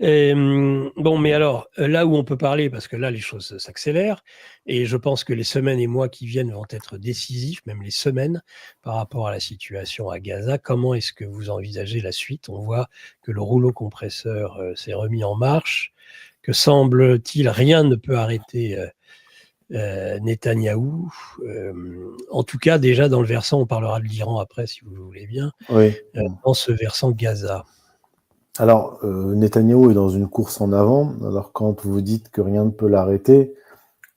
Bon, mais alors, là où on peut parler, parce que là, les choses s'accélèrent, et je pense que les semaines et mois qui viennent vont être décisifs, même les semaines, par rapport à la situation à Gaza. Comment est-ce que vous envisagez la suite? On voit que le rouleau compresseur s'est remis en marche, que semble-t-il, rien ne peut arrêter Netanyahou. En tout cas, déjà dans le versant, on parlera de l'Iran après, si vous voulez bien, Oui. dans ce versant Gaza. Alors, Netanyahou est dans une course en avant. Alors, quand vous dites que rien ne peut l'arrêter,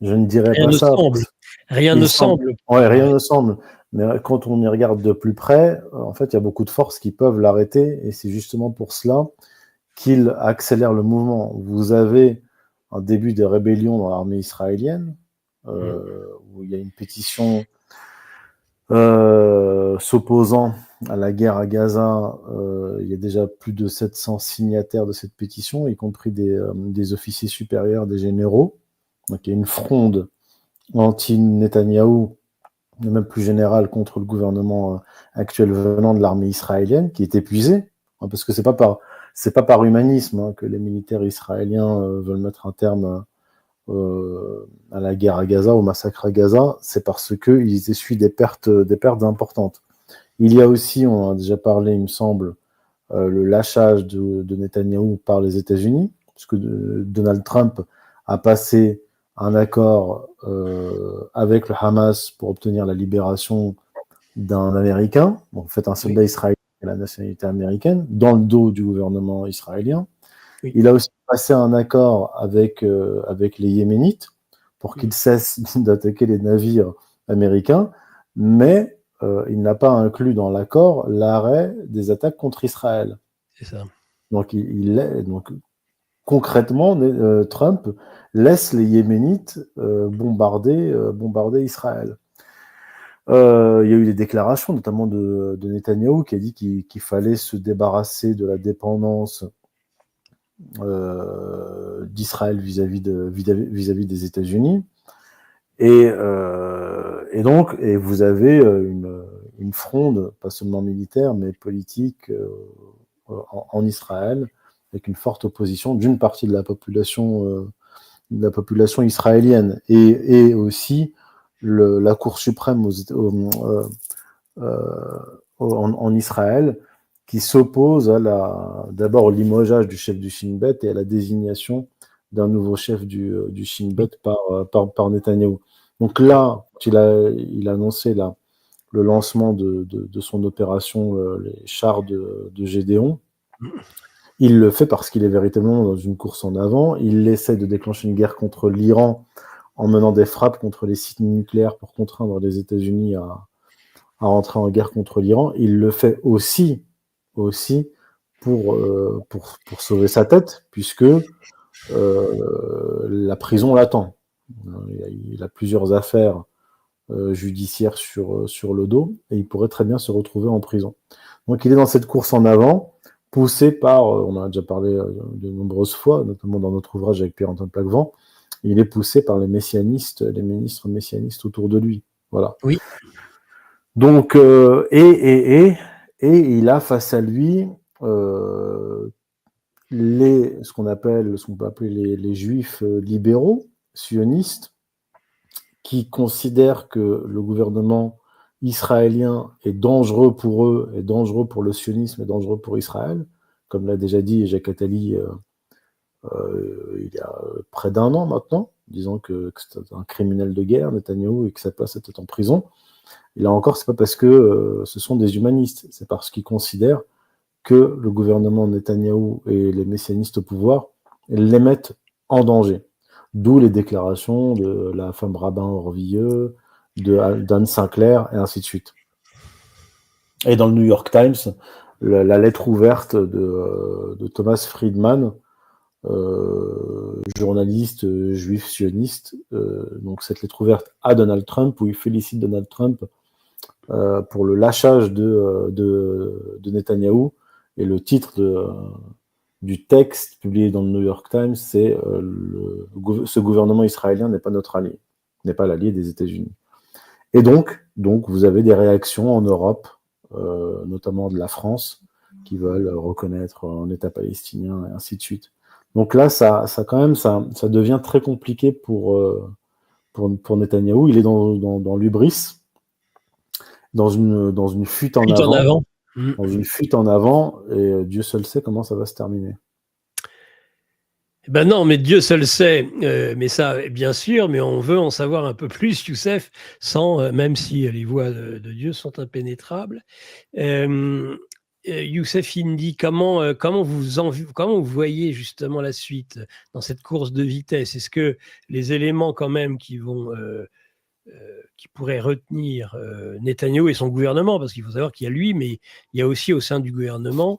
je ne dirais Rien pas ne ça. semble. Rien Il ne semble, semble ouais, pouvoir rien l'arrêter. ne semble. Mais quand on y regarde de plus près, en fait, il y a beaucoup de forces qui peuvent l'arrêter, et c'est justement pour cela qu'il accélère le mouvement. Vous avez un début de rébellion dans l'armée israélienne, où il y a une pétition s'opposant à la guerre à Gaza. Il y a déjà plus de 700 signataires de cette pétition, y compris des officiers supérieurs, des généraux. Donc il y a une fronde anti-Netanyahou, même plus générale, contre le gouvernement actuel venant de l'armée israélienne, qui est épuisée, hein, parce que c'est pas par humanisme, hein, que les militaires israéliens veulent mettre un terme à la guerre à Gaza, au massacre à Gaza, c'est parce qu'ils essuient des pertes importantes. Il y a aussi, on en a déjà parlé, il me semble, le lâchage de Netanyahou par les États-Unis, puisque Donald Trump a passé un accord avec le Hamas pour obtenir la libération d'un Américain, en fait un Oui, soldat israélien à la nationalité américaine, dans le dos du gouvernement israélien. oui. Il a aussi passé un accord avec les Yéménites pour qu'ils cessent d'attaquer les navires américains, mais il n'a pas inclus dans l'accord l'arrêt des attaques contre Israël. C'est ça. Donc, donc concrètement, Trump laisse les Yéménites bombarder Israël. Il y a eu des déclarations, notamment de Netanyahou, qui a dit qu'il fallait se débarrasser de la dépendance d'Israël vis-à-vis des États-Unis. Et donc, vous avez une fronde, pas seulement militaire, mais politique en Israël, avec une forte opposition d'une partie de la population israélienne, et aussi la Cour suprême en Israël, qui s'oppose d'abord au limogeage du chef du Shin Bet et à la désignation d'un nouveau chef du Shin Bet Oui. par Netanyahou. Donc là, il a annoncé le lancement de son opération, les chars de Gédéon. Il le fait parce qu'il est véritablement dans une course en avant. Il essaie de déclencher une guerre contre l'Iran en menant des frappes contre les sites nucléaires pour contraindre les États-Unis à rentrer en guerre contre l'Iran. Il le fait aussi pour sauver sa tête, puisque la prison l'attend. Il a plusieurs affaires judiciaires sur le dos, et il pourrait très bien se retrouver en prison. Donc il est dans cette course en avant, poussé par, on en a déjà parlé de nombreuses fois, notamment dans notre ouvrage avec Pierre-Antoine Plaquevent, il est poussé par les messianistes, les ministres messianistes autour de lui. Voilà. Oui. Donc, et il a face à lui ce qu'on peut appeler les juifs libéraux, sionistes, qui considèrent que le gouvernement israélien est dangereux pour eux, est dangereux pour le sionisme, est dangereux pour Israël, comme l'a déjà dit Jacques Attali il y a près d'un an maintenant, disant que c'était un criminel de guerre, Netanyahou, et que sa place était en prison. Et là encore, c'est pas parce que ce sont des humanistes, c'est parce qu'ils considèrent que le gouvernement Netanyahou et les messianistes au pouvoir les mettent en danger. D'où les déclarations de la femme rabbin Orvilleux, d'Anne Sinclair, et ainsi de suite. Et dans le New York Times, la lettre ouverte de Thomas Friedman, journaliste juif sioniste, donc cette lettre ouverte à Donald Trump, où il félicite Donald Trump pour le lâchage de Netanyahou. Et le titre du texte publié dans le New York Times, c'est ce gouvernement israélien n'est pas notre allié, n'est pas l'allié des États-Unis. Et donc, vous avez des réactions en Europe, notamment de la France, qui veulent reconnaître un État palestinien, et ainsi de suite. Donc là, ça quand même, ça devient très compliqué pour Netanyahou. Il est dans l'hubris, dans une fuite en Fuite en avant, avant. et Dieu seul sait comment ça va se terminer. Ben non, mais Dieu seul sait, mais ça, bien sûr, mais on veut en savoir un peu plus, Youssef, même si les voies de Dieu sont impénétrables. Youssef Indy, comment vous voyez justement la suite dans cette course de vitesse? Est-ce que les éléments quand même qui pourraient retenir Netanyahou et son gouvernement, parce qu'il faut savoir qu'il y a lui, mais il y a aussi au sein du gouvernement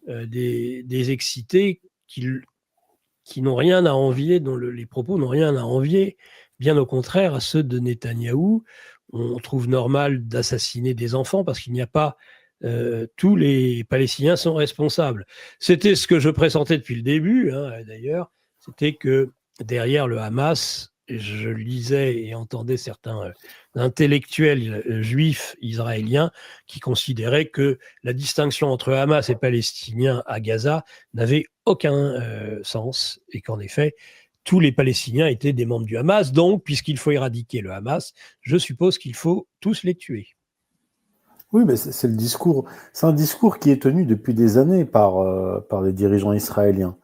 des excités qui n'ont rien à envier, dont les propos n'ont rien à envier, bien au contraire à ceux de Netanyahou. On trouve normal d'assassiner des enfants parce qu'il n'y a pas tous les Palestiniens sont responsables. C'était ce que je pressentais depuis le début, d'ailleurs, c'était que derrière le Hamas, je lisais et entendais certains intellectuels juifs israéliens qui considéraient que la distinction entre Hamas et Palestiniens à Gaza n'avait aucun sens et qu'en effet, tous les Palestiniens étaient des membres du Hamas. Donc, puisqu'il faut éradiquer le Hamas, je suppose qu'il faut tous les tuer. Oui, mais c'est le discours. C'est un discours qui est tenu depuis des années par les dirigeants israéliens,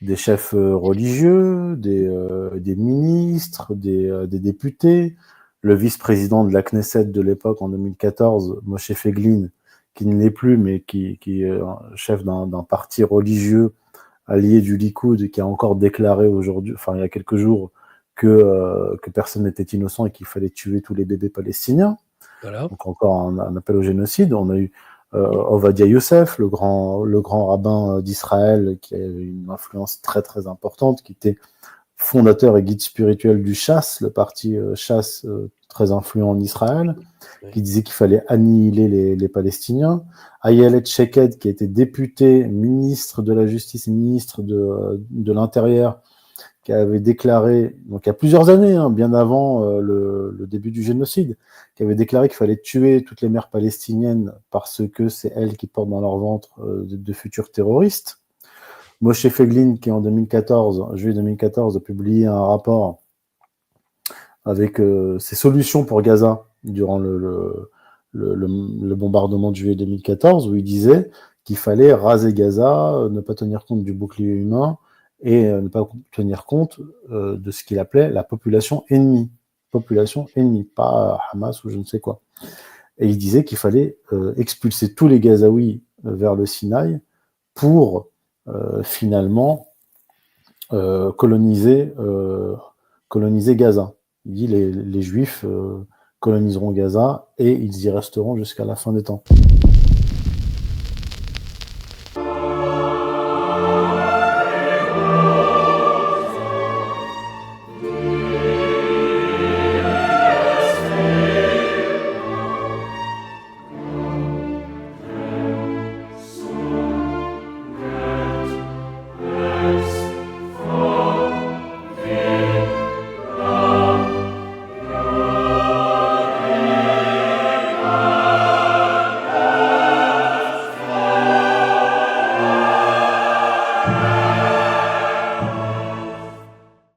des chefs religieux, des ministres, des députés, le vice-président de la Knesset de l'époque en 2014, Moshe Feiglin, qui ne l'est plus, mais qui est chef d'un parti religieux allié du Likoud, qui a encore déclaré aujourd'hui, enfin il y a quelques jours, que personne n'était innocent et qu'il fallait tuer tous les bébés palestiniens. Voilà. Donc encore un appel au génocide. On a eu Ovadia Youssef, le grand rabbin d'Israël, qui a une influence très très importante, qui était fondateur et guide spirituel du Chasse, le parti Chasse très influent en Israël, qui disait qu'il fallait annihiler les Palestiniens. Ayelet Sheked, qui était député, ministre de la Justice, ministre de l'Intérieur, qui avait déclaré, donc il y a plusieurs années, bien avant le début du génocide, qui avait déclaré qu'il fallait tuer toutes les mères palestiniennes parce que c'est elles qui portent dans leur ventre de futurs terroristes. Moshe Feiglin, qui en juillet 2014, a publié un rapport avec ses solutions pour Gaza durant le bombardement de juillet 2014, où il disait qu'il fallait raser Gaza, ne pas tenir compte du bouclier humain, et ne pas tenir compte de ce qu'il appelait la population ennemie. Population ennemie, pas Hamas ou je ne sais quoi. Et il disait qu'il fallait expulser tous les Gazaouis vers le Sinaï pour finalement coloniser Gaza. Il dit les Juifs coloniseront Gaza et ils y resteront jusqu'à la fin des temps.